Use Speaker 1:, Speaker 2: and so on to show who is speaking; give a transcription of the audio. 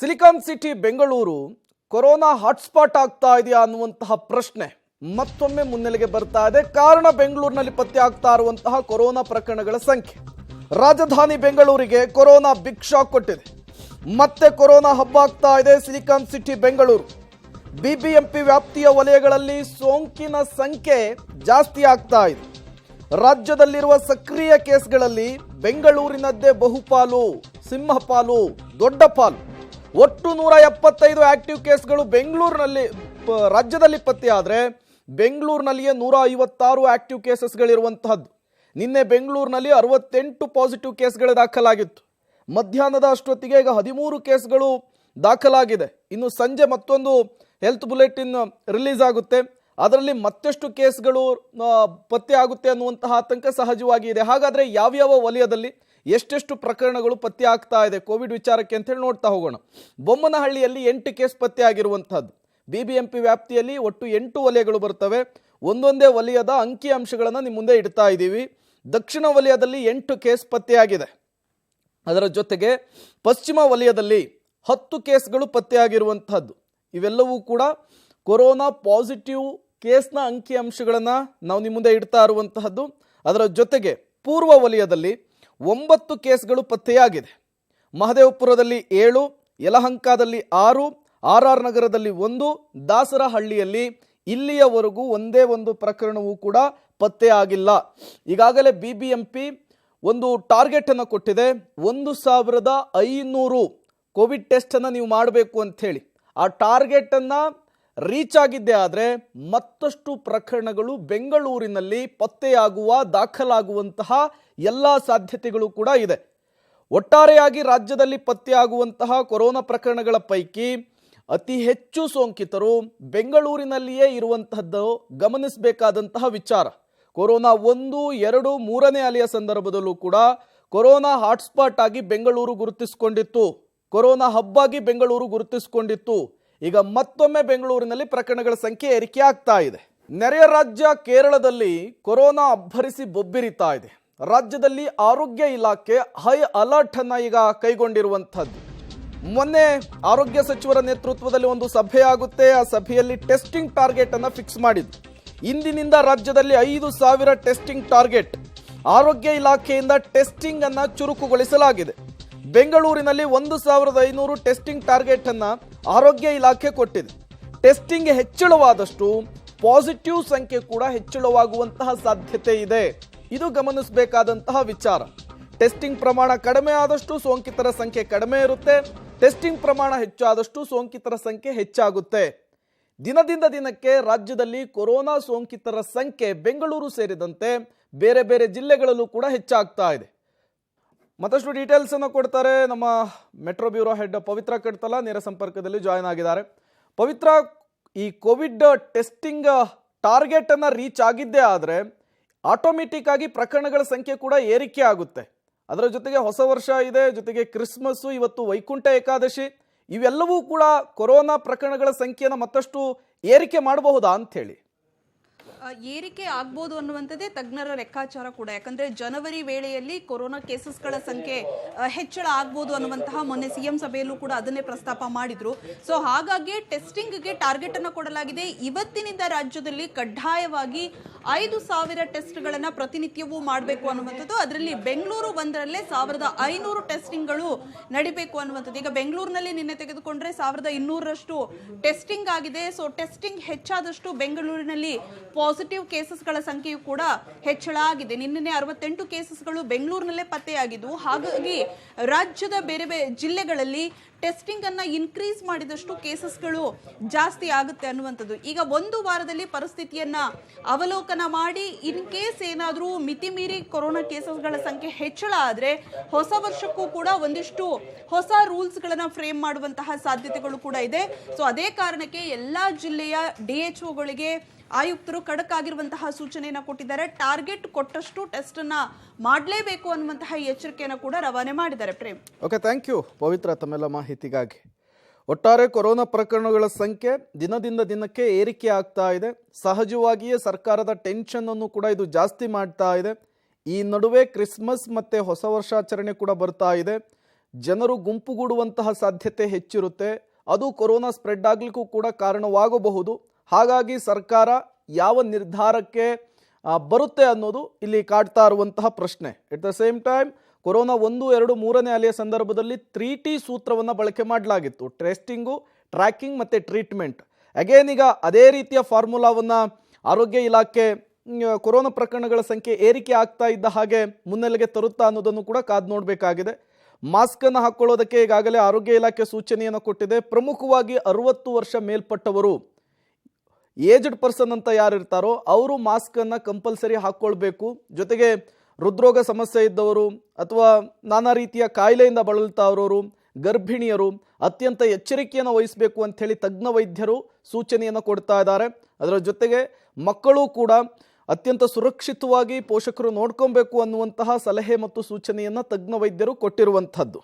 Speaker 1: Silicon city Bengaluru corona hotspot ಆಗ್ತಾ ಇದೆಯಾ ಅನ್ನುವಂತಹ ಪ್ರಶ್ನೆ ಮತ್ತೊಮ್ಮೆ ಮುನ್ನೆಲೆಗೆ ಬರ್ತಾ ಇದೆ. ಕಾರಣ ಬೆಂಗಳೂರಿನಲ್ಲಿ ಪತ್ತೆ ಆಗ್ತಾ ಇರುವಂತಹ ಕೊರೋನಾ ಪ್ರಕರಣಗಳ ಸಂಖ್ಯೆ. ರಾಜಧಾನಿ ಬೆಂಗಳೂರಿಗೆ ಕೊರೋನಾ ಬಿಗ್ ಶಾಕ್ ಕೊಟ್ಟಿದೆ. ಮತ್ತೆ ಕೊರೋನಾ ಹಬ್ಬ ಆಗ್ತಾ ಇದೆ ಸಿಲಿಕಾನ್ ಸಿಟಿ ಬೆಂಗಳೂರು. ಬಿಬಿಎಂಪಿ ವ್ಯಾಪ್ತಿಯ ವಲಯಗಳಲ್ಲಿ ಸೋಂಕಿನ ಸಂಖ್ಯೆ ಜಾಸ್ತಿ ಆಗ್ತಾ ಇದೆ. ರಾಜ್ಯದಲ್ಲಿರುವ ಸಕ್ರಿಯ ಕೇಸ್ಗಳಲ್ಲಿ ಬೆಂಗಳೂರಿನದ್ದೇ ಬಹುಪಾಲು, ಸಿಂಹಪಾಲು, ದೊಡ್ಡ ಪಾಲು. ಒಟ್ಟು 175 ಆಕ್ಟಿವ್ ಕೇಸ್ಗಳು ಬೆಂಗಳೂರಿನಲ್ಲಿ ರಾಜ್ಯದಲ್ಲಿ ಪತ್ತೆಯಾದರೆ ಬೆಂಗಳೂರಿನಲ್ಲಿಯೇ 156 ಆಕ್ಟಿವ್ ಕೇಸಸ್ಗಳಿರುವಂತಹದ್ದು. ನಿನ್ನೆ ಬೆಂಗಳೂರಿನಲ್ಲಿ 68 ಪಾಸಿಟಿವ್ ಕೇಸ್ಗಳು ದಾಖಲಾಗಿತ್ತು. ಮಧ್ಯಾಹ್ನದ ಅಷ್ಟೊತ್ತಿಗೆ ಈಗ 13 ಕೇಸ್ಗಳು ದಾಖಲಾಗಿದೆ. ಇನ್ನು ಸಂಜೆ ಮತ್ತೊಂದು ಹೆಲ್ತ್ ಬುಲೆಟಿನ್ ರಿಲೀಸ್ ಆಗುತ್ತೆ, ಅದರಲ್ಲಿ ಮತ್ತಷ್ಟು ಕೇಸ್ಗಳು ಪತ್ತೆ ಆಗುತ್ತೆ ಅನ್ನುವಂತಹ ಆತಂಕ ಸಹಜವಾಗಿ ಇದೆ. ಹಾಗಾದರೆ ಯಾವ್ಯಾವ ವಲಯದಲ್ಲಿ ಎಷ್ಟೆಷ್ಟು ಪ್ರಕರಣಗಳು ಪತ್ತೆ ಆಗ್ತಾ ಇದೆ ಕೋವಿಡ್ ವಿಚಾರಕ್ಕೆ ಅಂತ ಹೇಳಿ ನೋಡ್ತಾ ಹೋಗೋಣ. ಬೊಮ್ಮನಹಳ್ಳಿಯಲ್ಲಿ 8 ಕೇಸ್ ಪತ್ತೆ ಆಗಿರುವಂತಹದ್ದು. ಬಿಬಿಎಂಪಿ ವ್ಯಾಪ್ತಿಯಲ್ಲಿ ಒಟ್ಟು 8 ವಲಯಗಳು ಬರ್ತವೆ. ಒಂದೊಂದೇ ವಲಯದ ಅಂಕಿ ಅಂಶಗಳನ್ನು ನಿಮ್ಮ ಮುಂದೆ ಇಡ್ತಾ ಇದ್ದೀವಿ. ದಕ್ಷಿಣ ವಲಯದಲ್ಲಿ 8 ಕೇಸ್ ಪತ್ತೆಯಾಗಿದೆ. ಅದರ ಜೊತೆಗೆ ಪಶ್ಚಿಮ ವಲಯದಲ್ಲಿ 10 ಕೇಸ್ಗಳು ಪತ್ತೆಯಾಗಿರುವಂತಹದ್ದು. ಇವೆಲ್ಲವೂ ಕೂಡ ಕೊರೋನಾ ಪಾಸಿಟಿವ್ ಕೇಸ್ನ ಅಂಕಿ ಅಂಶಗಳನ್ನು ನಾವು ನಿಮ್ಮ ಮುಂದೆ ಇಡ್ತಾ ಇರುವಂತಹದ್ದು. ಅದರ ಜೊತೆಗೆ ಪೂರ್ವ ವಲಯದಲ್ಲಿ 9 ಕೇಸ್ಗಳು ಪತ್ತೆಯಾಗಿದೆ. ಮಹದೇವಪುರದಲ್ಲಿ 7, ಯಲಹಂಕದಲ್ಲಿ 6, ಆರ್ ನಗರದಲ್ಲಿ 1, ದಾಸರಹಳ್ಳಿಯಲ್ಲಿ ಇಲ್ಲಿಯವರೆಗೂ ಒಂದೇ ಒಂದು ಪ್ರಕರಣವೂ ಕೂಡ ಪತ್ತೆ ಆಗಿಲ್ಲ. ಈಗಾಗಲೇ ಬಿಬಿಎಂಪಿ ಒಂದು ಟಾರ್ಗೆಟ್ ಅನ್ನು ಕೊಟ್ಟಿದೆ. 1500 ಕೋವಿಡ್ ಟೆಸ್ಟ್ ಅನ್ನು ನೀವು ಮಾಡಬೇಕು ಅಂತ ಹೇಳಿ. ಆ ಟಾರ್ಗೆಟ್ ಅನ್ನ ರೀಚ್ ಆಗಿದ್ದೇ ಆದರೆ ಮತ್ತಷ್ಟು ಪ್ರಕರಣಗಳು ಬೆಂಗಳೂರಿನಲ್ಲಿ ಪತ್ತೆಯಾಗುವ, ದಾಖಲಾಗುವಂತಹ ಎಲ್ಲ ಸಾಧ್ಯತೆಗಳು ಕೂಡ ಇದೆ. ಒಟ್ಟಾರೆಯಾಗಿ ರಾಜ್ಯದಲ್ಲಿ ಪತ್ತೆಯಾಗುವಂತಹ ಕೊರೋನಾ ಪ್ರಕರಣಗಳ ಪೈಕಿ ಅತಿ ಹೆಚ್ಚು ಸೋಂಕಿತರು ಬೆಂಗಳೂರಿನಲ್ಲಿಯೇ ಇರುವಂತಹದ್ದು ಗಮನಿಸಬೇಕಾದಂತಹ ವಿಚಾರ. ಕೊರೋನಾ 1, 2, 3ನೇ ಅಲೆಯ ಸಂದರ್ಭದಲ್ಲೂ ಕೂಡ ಕೊರೋನಾ ಹಾಟ್ಸ್ಪಾಟ್ ಆಗಿ ಬೆಂಗಳೂರು ಗುರುತಿಸಿಕೊಂಡಿತ್ತು. ಕೊರೋನಾ ಹಬ್ಬಾಗಿ ಬೆಂಗಳೂರು ಗುರುತಿಸಿಕೊಂಡಿತ್ತು. ಈಗ ಮತ್ತೊಮ್ಮೆ ಬೆಂಗಳೂರಿನಲ್ಲಿ ಪ್ರಕರಣಗಳ ಸಂಖ್ಯೆ ಏರಿಕೆ ಆಗ್ತಾ ಇದೆ. ನೆರೆಯ ರಾಜ್ಯ ಕೇರಳದಲ್ಲಿ ಕೊರೋನಾ ಅಬ್ಬರಿಸಿ ಬೊಬ್ಬಿರಿತಾ ಇದೆ. ರಾಜ್ಯದಲ್ಲಿ ಆರೋಗ್ಯ ಇಲಾಖೆ ಹೈ ಅಲರ್ಟ್ ಅನ್ನ ಈಗ ಕೈಗೊಂಡಿರುವಂತಹದ್ದು. ಮೊನ್ನೆ ಆರೋಗ್ಯ ಸಚಿವರ ನೇತೃತ್ವದಲ್ಲಿ ಒಂದು ಸಭೆ ಆಗುತ್ತೆ. ಆ ಸಭೆಯಲ್ಲಿ ಟೆಸ್ಟಿಂಗ್ ಟಾರ್ಗೆಟ್ ಅನ್ನ ಫಿಕ್ಸ್ ಮಾಡಿದ್ರು. ಇಂದಿನಿಂದ ರಾಜ್ಯದಲ್ಲಿ 5000 ಟೆಸ್ಟಿಂಗ್ ಟಾರ್ಗೆಟ್. ಆರೋಗ್ಯ ಇಲಾಖೆಯಿಂದ ಟೆಸ್ಟಿಂಗ್ ಅನ್ನ ಚುರುಕುಗೊಳಿಸಲಾಗಿದೆ. ಬೆಂಗಳೂರಿನಲ್ಲಿ 1500 ಟೆಸ್ಟಿಂಗ್ ಟಾರ್ಗೆಟ್ ಅನ್ನ ಆರೋಗ್ಯ ಇಲಾಖೆ ಕೊಟ್ಟಿದೆ. ಟೆಸ್ಟಿಂಗ್ ಹೆಚ್ಚಳವಾದಷ್ಟು ಪಾಸಿಟಿವ್ ಸಂಖ್ಯೆ ಕೂಡ ಹೆಚ್ಚಳವಾಗುವಂತಹ ಸಾಧ್ಯತೆ ಇದೆ. ಇದು ಗಮನಿಸಬೇಕಾದಂತಹ ವಿಚಾರ. ಟೆಸ್ಟಿಂಗ್ ಪ್ರಮಾಣ ಕಡಿಮೆ ಆದಷ್ಟು ಸೋಂಕಿತರ ಸಂಖ್ಯೆ ಕಡಿಮೆ ಇರುತ್ತೆ. ಟೆಸ್ಟಿಂಗ್ ಪ್ರಮಾಣ ಹೆಚ್ಚಾದಷ್ಟು ಸೋಂಕಿತರ ಸಂಖ್ಯೆ ಹೆಚ್ಚಾಗುತ್ತೆ. ದಿನದಿಂದ ದಿನಕ್ಕೆ ರಾಜ್ಯದಲ್ಲಿ ಕೊರೋನಾ ಸೋಂಕಿತರ ಸಂಖ್ಯೆ ಬೆಂಗಳೂರು ಸೇರಿದಂತೆ ಬೇರೆ ಬೇರೆ ಜಿಲ್ಲೆಗಳಲ್ಲೂ ಕೂಡ ಹೆಚ್ಚಾಗ್ತಾ ಇದೆ. ಮತ್ತಷ್ಟು ಡೀಟೇಲ್ಸ್ ಅನ್ನು ಕೊಡ್ತಾರೆ ನಮ್ಮ ಮೆಟ್ರೋ ಬ್ಯೂರೋ ಹೆಡ್ ಪವಿತ್ರ ಕಡ್ತಲ, ನೇರ ಸಂಪರ್ಕದಲ್ಲಿ ಜಾಯ್ನ್ ಆಗಿದ್ದಾರೆ. ಪವಿತ್ರ, ಈ ಕೋವಿಡ್ ಟೆಸ್ಟಿಂಗ್ ಟಾರ್ಗೆಟ್ ಅನ್ನ ರೀಚ್ ಆಗಿದ್ದೇ ಆದರೆ ಆಟೋಮೆಟಿಕ್ ಆಗಿ ಪ್ರಕರಣಗಳ ಸಂಖ್ಯೆ ಕೂಡ ಏರಿಕೆ ಆಗುತ್ತೆ. ಅದರ ಜೊತೆಗೆ ಹೊಸ ವರ್ಷ ಇದೆ, ಜೊತೆಗೆ ಕ್ರಿಸ್ಮಸ್, ಇವತ್ತು ವೈಕುಂಠ ಏಕಾದಶಿ, ಇವೆಲ್ಲವೂ ಕೂಡ ಕೊರೋನಾ ಪ್ರಕರಣಗಳ ಸಂಖ್ಯೆಯನ್ನು ಮತ್ತಷ್ಟು ಏರಿಕೆ ಮಾಡಬಹುದಾ ಅಂತ ಹೇಳಿ?
Speaker 2: ಏರಿಕೆ ಆಗ್ಬೋದು ಅನ್ನುವಂಥದ್ದೇ ತಜ್ಞರ ಲೆಕ್ಕಾಚಾರ ಕೂಡ. ಯಾಕಂದ್ರೆ ಜನವರಿ ವೇಳೆಯಲ್ಲಿ ಕೊರೋನಾ ಕೇಸಸ್ಗಳ ಸಂಖ್ಯೆ ಹೆಚ್ಚಳ ಆಗ್ಬೋದು ಅನ್ನುವಂತಹ ಮೊನ್ನೆ ಸಿಎಂ ಸಭೆಯಲ್ಲೂ ಕೂಡ ಅದನ್ನೇ ಪ್ರಸ್ತಾಪ ಮಾಡಿದ್ರು. ಸೊ ಹಾಗಾಗಿ ಟೆಸ್ಟಿಂಗ್ಗೆ ಟಾರ್ಗೆಟ್ ಅನ್ನು ಕೊಡಲಾಗಿದೆ. ಇವತ್ತಿನಿಂದ ರಾಜ್ಯದಲ್ಲಿ ಕಡ್ಡಾಯವಾಗಿ 5000 ಟೆಸ್ಟ್ಗಳನ್ನ ಪ್ರತಿನಿತ್ಯವೂ ಮಾಡಬೇಕು ಅನ್ನುವಂಥದ್ದು. ಅದರಲ್ಲಿ ಬೆಂಗಳೂರು ಒಂದರಲ್ಲೇ 1500 ಟೆಸ್ಟಿಂಗ್ಗಳು ನಡಿಬೇಕು ಅನ್ನುವಂಥದ್ದು. ಈಗ ಬೆಂಗಳೂರಿನಲ್ಲಿ ನಿನ್ನೆ ತೆಗೆದುಕೊಂಡ್ರೆ 1200ರಷ್ಟು ಟೆಸ್ಟಿಂಗ್ ಆಗಿದೆ. ಸೊ ಟೆಸ್ಟಿಂಗ್ ಹೆಚ್ಚಾದಷ್ಟು ಬೆಂಗಳೂರಿನಲ್ಲಿ ಪಾಸಿಟಿವ್ ಕೇಸಸ್ಗಳ ಸಂಖ್ಯೆಯು ಕೂಡ ಹೆಚ್ಚಳ ಆಗಿದೆ. ನಿನ್ನೆ 68 ಕೇಸಸ್ಗಳು ಬೆಂಗಳೂರಿನಲ್ಲೇ ಪತ್ತೆಯಾಗಿದ್ದು, ಹಾಗಾಗಿ ರಾಜ್ಯದ ಬೇರೆ ಬೇರೆ ಜಿಲ್ಲೆಗಳಲ್ಲಿ ಟೆಸ್ಟಿಂಗ್ ಅನ್ನ ಇನ್ಕ್ರೀಸ್ ಮಾಡಿದಷ್ಟು ಕೇಸಸ್ಗಳು ಜಾಸ್ತಿ ಆಗುತ್ತೆ ಅನ್ನುವಂಥದ್ದು. ಈಗ ಒಂದು ವಾರದಲ್ಲಿ ಪರಿಸ್ಥಿತಿಯನ್ನ ಅವಲೋಕನ ಮಾಡಿ ಇನ್ ಕೇಸ್ ಏನಾದರೂ ಮಿತಿ ಮೀರಿ ಕೊರೋನಾ ಕೇಸಸ್ಗಳ ಸಂಖ್ಯೆ ಹೆಚ್ಚಳ ಆದರೆ ಹೊಸ ವರ್ಷಕ್ಕೂ ಕೂಡ ಒಂದಿಷ್ಟು ಹೊಸ ರೂಲ್ಸ್ಗಳನ್ನ ಫ್ರೇಮ್ ಮಾಡುವಂತಹ ಸಾಧ್ಯತೆಗಳು ಕೂಡ ಇದೆ. ಸೊ ಅದೇ ಕಾರಣಕ್ಕೆ ಎಲ್ಲಾ ಜಿಲ್ಲೆಯ DHOಗಳಿಗೆ ಆಯುಕ್ತರು ಖಡಕ್ ಆಗಿರುವಂತಹ ಸೂಚನೆಯನ್ನು ಕೊಟ್ಟಿದ್ದಾರೆ. ಟಾರ್ಗೆಟ್ ಕೊಟ್ಟಷ್ಟು ಟೆಸ್ಟ್ ಅನ್ನ ಮಾಡಲೇಬೇಕು ಅನ್ನುವಂತಹ ಎಚ್ಚರಿಕೆಯನ್ನು ಕೂಡ ರವಾನೆ ಮಾಡಿದ್ದಾರೆ. ಪ್ರೇಮ್,
Speaker 1: ಓಕೆ, ಥ್ಯಾಂಕ್ ಯು ಪವಿತ್ರ ತಮ್ಮೆಲ್ಲ ಮಾಹಿತಿಗಾಗಿ. ಒಟ್ಟಾರೆ ಕೊರೋನಾ ಪ್ರಕರಣಗಳ ಸಂಖ್ಯೆ ದಿನದಿಂದ ದಿನಕ್ಕೆ ಏರಿಕೆ ಆಗ್ತಾ ಇದೆ. ಸಹಜವಾಗಿಯೇ ಸರ್ಕಾರದ ಟೆನ್ಷನ್ ಅನ್ನು ಕೂಡ ಇದು ಜಾಸ್ತಿ ಮಾಡ್ತಾ ಇದೆ. ಈ ನಡುವೆ ಕ್ರಿಸ್ಮಸ್ ಮತ್ತೆ ಹೊಸ ವರ್ಷಾಚರಣೆ ಕೂಡ ಬರ್ತಾ ಇದೆ. ಜನರು ಗುಂಪುಗೂಡುವಂತಹ ಸಾಧ್ಯತೆ ಹೆಚ್ಚಿರುತ್ತೆ. ಅದು ಕೊರೋನಾ ಸ್ಪ್ರೆಡ್ ಆಗಲಿಕ್ಕೂ ಕೂಡ ಕಾರಣವಾಗಬಹುದು. ಹಾಗಾಗಿ ಸರ್ಕಾರ ಯಾವ ನಿರ್ಧಾರಕ್ಕೆ ಬರುತ್ತೆ ಅನ್ನೋದು ಇಲ್ಲಿ ಕಾಡ್ತಾ ಇರುವಂತಹ ಪ್ರಶ್ನೆ. At the same time corona 1, 2, 3ನೇ ಅಲೆಯ ಸಂದರ್ಭದಲ್ಲಿ 3T ಸೂತ್ರವನ್ನು ಬಳಕೆ ಮಾಡಲಾಗಿತ್ತು. ಟೆಸ್ಟಿಂಗು, ಟ್ರ್ಯಾಕಿಂಗ್ ಮತ್ತು ಟ್ರೀಟ್ಮೆಂಟ್. ಅಗೇನ್ ಈಗ ಅದೇ ರೀತಿಯ ಫಾರ್ಮುಲಾವನ್ನು ಆರೋಗ್ಯ ಇಲಾಖೆ ಕೊರೋನಾ ಪ್ರಕರಣಗಳ ಸಂಖ್ಯೆ ಏರಿಕೆ ಆಗ್ತಾ ಇದ್ದ ಹಾಗೆ ಮುನ್ನೆಲೆಗೆ ತರುತ್ತಾ ಅನ್ನೋದನ್ನು ಕೂಡ ಕಾದು ನೋಡಬೇಕಾಗಿದೆ. ಮಾಸ್ಕನ್ನು ಹಾಕ್ಕೊಳ್ಳೋದಕ್ಕೆ ಈಗಾಗಲೇ ಆರೋಗ್ಯ ಇಲಾಖೆ ಸೂಚನೆಯನ್ನು ಕೊಟ್ಟಿದೆ. ಪ್ರಮುಖವಾಗಿ 60 ವರ್ಷ ಮೇಲ್ಪಟ್ಟವರು, ಏಜ್ಡ್ ಪರ್ಸನ್ ಅಂತ ಯಾರಿರ್ತಾರೋ ಅವರು ಮಾಸ್ಕನ್ನು ಕಂಪಲ್ಸರಿ ಹಾಕ್ಕೊಳ್ಬೇಕು. ಜೊತೆಗೆ ಹೃದ್ರೋಗ ಸಮಸ್ಯೆ ಇದ್ದವರು ಅಥವಾ ನಾನಾ ರೀತಿಯ ಕಾಯಿಲೆಯಿಂದ ಬಳಲ್ತಾ ಇರೋರು, ಗರ್ಭಿಣಿಯರು ಅತ್ಯಂತ ಎಚ್ಚರಿಕೆಯನ್ನು ವಹಿಸಬೇಕು ಅಂಥೇಳಿ ತಜ್ಞ ವೈದ್ಯರು ಸೂಚನೆಯನ್ನು ಕೊಡ್ತಾ ಇದ್ದಾರೆ. ಅದರ ಜೊತೆಗೆ ಮಕ್ಕಳು ಕೂಡ ಅತ್ಯಂತ ಸುರಕ್ಷಿತವಾಗಿ ಪೋಷಕರು ನೋಡ್ಕೊಬೇಕು ಅನ್ನುವಂತಹ ಸಲಹೆ ಮತ್ತು ಸೂಚನೆಯನ್ನು ತಜ್ಞ ವೈದ್ಯರು ಕೊಟ್ಟಿರುವಂಥದ್ದು.